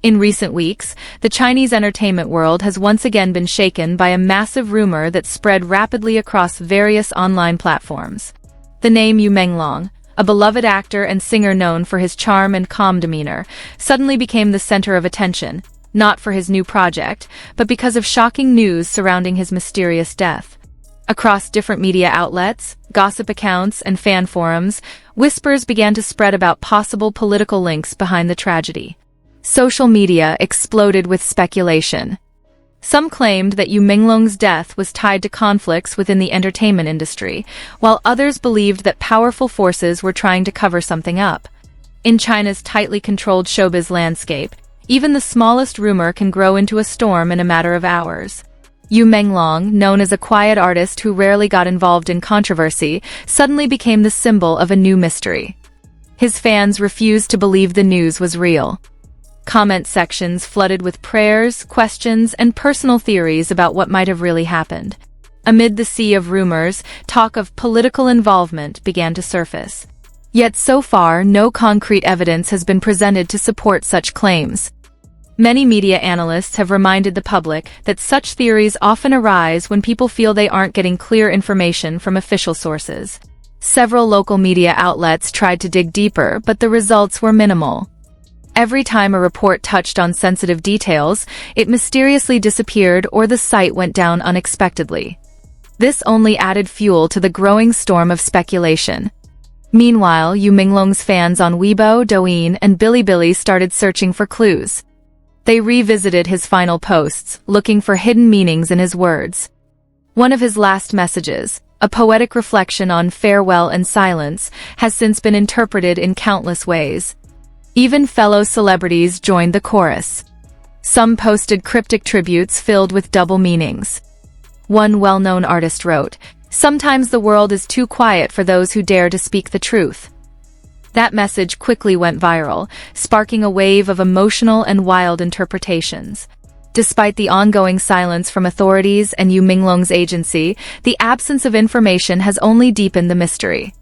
In recent weeks, the Chinese entertainment world has once again been shaken by a massive rumor that spread rapidly across various online platforms. The name Yu Menglong, a beloved actor and singer known for his charm and calm demeanor, suddenly became the center of attention, not for his new project, but because of shocking news surrounding his mysterious death. Across different media outlets, gossip accounts, and fan forums, whispers began to spread about possible political links behind the tragedy. Social media exploded with speculation. Some claimed that Yu Menglong's death was tied to conflicts within the entertainment industry, while others believed that powerful forces were trying to cover something up. In China's tightly controlled showbiz landscape, even the smallest rumor can grow into a storm in a matter of hours. Yu Menglong, known as a quiet artist who rarely got involved in controversy, suddenly became the symbol of a new mystery. His fans refused to believe the news was real. Comment sections flooded with prayers, questions, and personal theories about what might have really happened. Amid the sea of rumors, talk of political involvement began to surface. Yet so far, no concrete evidence has been presented to support such claims. Many media analysts have reminded the public that such theories often arise when people feel they aren't getting clear information from official sources. Several local media outlets tried to dig deeper, but the results were minimal. Every time a report touched on sensitive details, it mysteriously disappeared or the site went down unexpectedly. This only added fuel to the growing storm of speculation. Meanwhile, Yu Menglong's fans on Weibo, Douyin, and Bilibili started searching for clues. They revisited his final posts, looking for hidden meanings in his words. One of his last messages, a poetic reflection on farewell and silence, has since been interpreted in countless ways. Even fellow celebrities joined the chorus. Some posted cryptic tributes filled with double meanings. One well-known artist wrote, "Sometimes the world is too quiet for those who dare to speak the truth." That message quickly went viral, sparking a wave of emotional and wild interpretations. Despite the ongoing silence from authorities and Yu Menglong's agency, the absence of information has only deepened the mystery.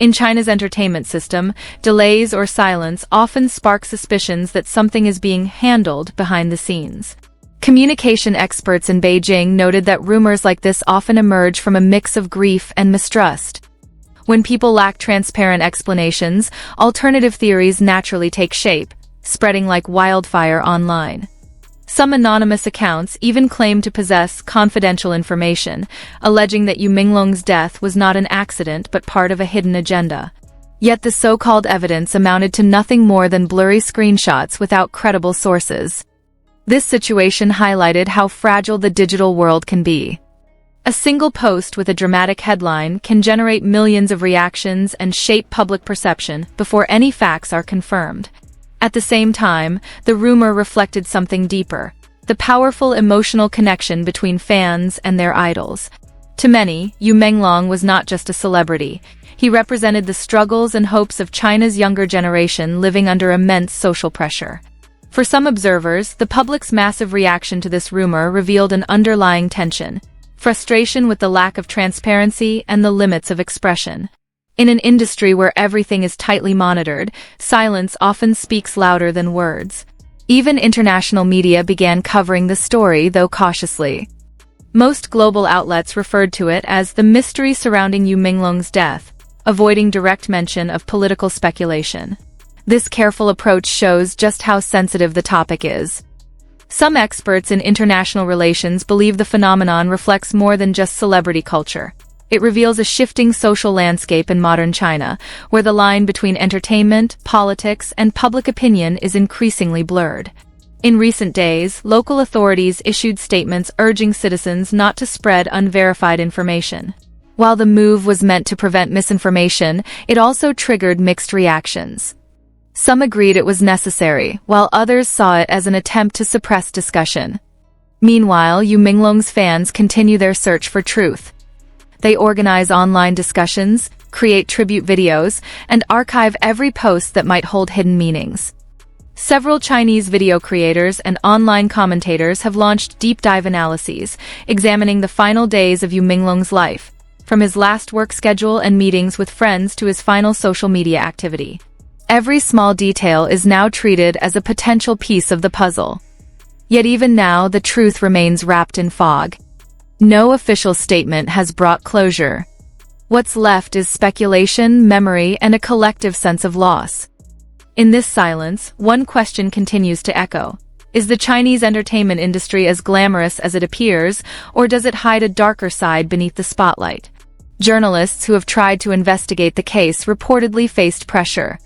In China's entertainment system, delays or silence often spark suspicions that something is being handled behind the scenes. Communication experts in Beijing noted that rumors like this often emerge from a mix of grief and mistrust. When people lack transparent explanations, alternative theories naturally take shape, spreading like wildfire online. Some anonymous accounts even claim to possess confidential information, alleging that Yu Menglong's death was not an accident but part of a hidden agenda. Yet the so-called evidence amounted to nothing more than blurry screenshots without credible sources. This situation highlighted how fragile the digital world can be. A single post with a dramatic headline can generate millions of reactions and shape public perception before any facts are confirmed. At the same time, the rumor reflected something deeper, the powerful emotional connection between fans and their idols. To many, Yu Menglong was not just a celebrity. He represented the struggles and hopes of China's younger generation living under immense social pressure. For some observers, the public's massive reaction to this rumor revealed an underlying tension, frustration with the lack of transparency and the limits of expression. In an industry where everything is tightly monitored, silence often speaks louder than words. Even international media began covering the story, though cautiously. Most global outlets referred to it as the mystery surrounding Yu Menglong's death, avoiding direct mention of political speculation. This careful approach shows just how sensitive the topic is. Some experts in international relations believe the phenomenon reflects more than just celebrity culture. It reveals a shifting social landscape in modern China, where the line between entertainment, politics, and public opinion is increasingly blurred. In recent days, local authorities issued statements urging citizens not to spread unverified information. While the move was meant to prevent misinformation, it also triggered mixed reactions. Some agreed it was necessary, while others saw it as an attempt to suppress discussion. Meanwhile, Yu Menglong's fans continue their search for truth. They organize online discussions, create tribute videos, and archive every post that might hold hidden meanings. Several Chinese video creators and online commentators have launched deep-dive analyses, examining the final days of Yu Menglong's life, from his last work schedule and meetings with friends to his final social media activity. Every small detail is now treated as a potential piece of the puzzle. Yet even now, the truth remains wrapped in fog. No official statement has brought closure. What's left is speculation, memory, and a collective sense of loss. In this silence, one question continues to echo. Is the Chinese entertainment industry as glamorous as it appears, or does it hide a darker side beneath the spotlight? Journalists who have tried to investigate the case reportedly faced pressure.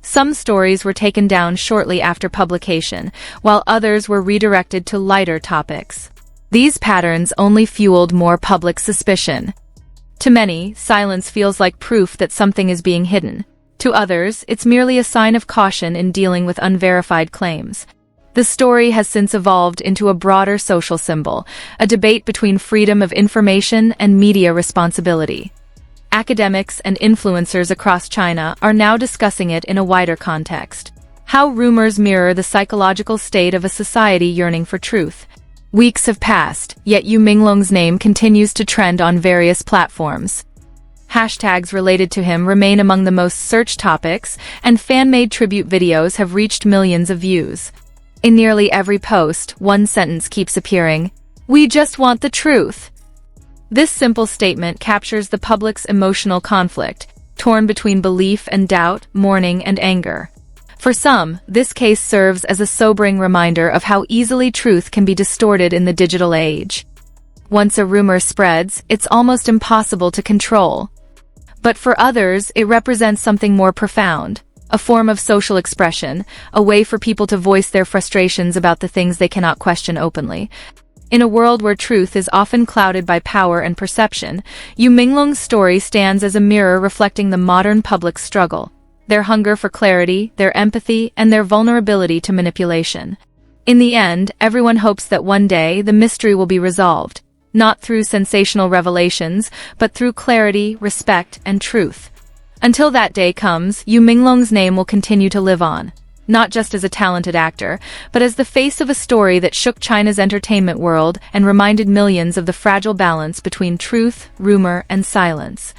Some stories were taken down shortly after publication, while others were redirected to lighter topics. These patterns only fueled more public suspicion. To many, silence feels like proof that something is being hidden. To others, it's merely a sign of caution in dealing with unverified claims. The story has since evolved into a broader social symbol, a debate between freedom of information and media responsibility. Academics and influencers across China are now discussing it in a wider context. How rumors mirror the psychological state of a society yearning for truth. Weeks have passed, yet Yu Menglong's name continues to trend on various platforms. Hashtags related to him remain among the most searched topics, and fan-made tribute videos have reached millions of views. In nearly every post, one sentence keeps appearing: "We just want the truth." This simple statement captures the public's emotional conflict, torn between belief and doubt, mourning and anger. For some, this case serves as a sobering reminder of how easily truth can be distorted in the digital age. Once a rumor spreads, it's almost impossible to control. But for others, it represents something more profound. A form of social expression, a way for people to voice their frustrations about the things they cannot question openly. In a world where truth is often clouded by power and perception, Yu Menglong's story stands as a mirror reflecting the modern public's struggle, their hunger for clarity, their empathy, and their vulnerability to manipulation. In the end, everyone hopes that one day the mystery will be resolved, not through sensational revelations, but through clarity, respect, and truth. Until that day comes, Yu Menglong's name will continue to live on, not just as a talented actor, but as the face of a story that shook China's entertainment world and reminded millions of the fragile balance between truth, rumor, and silence.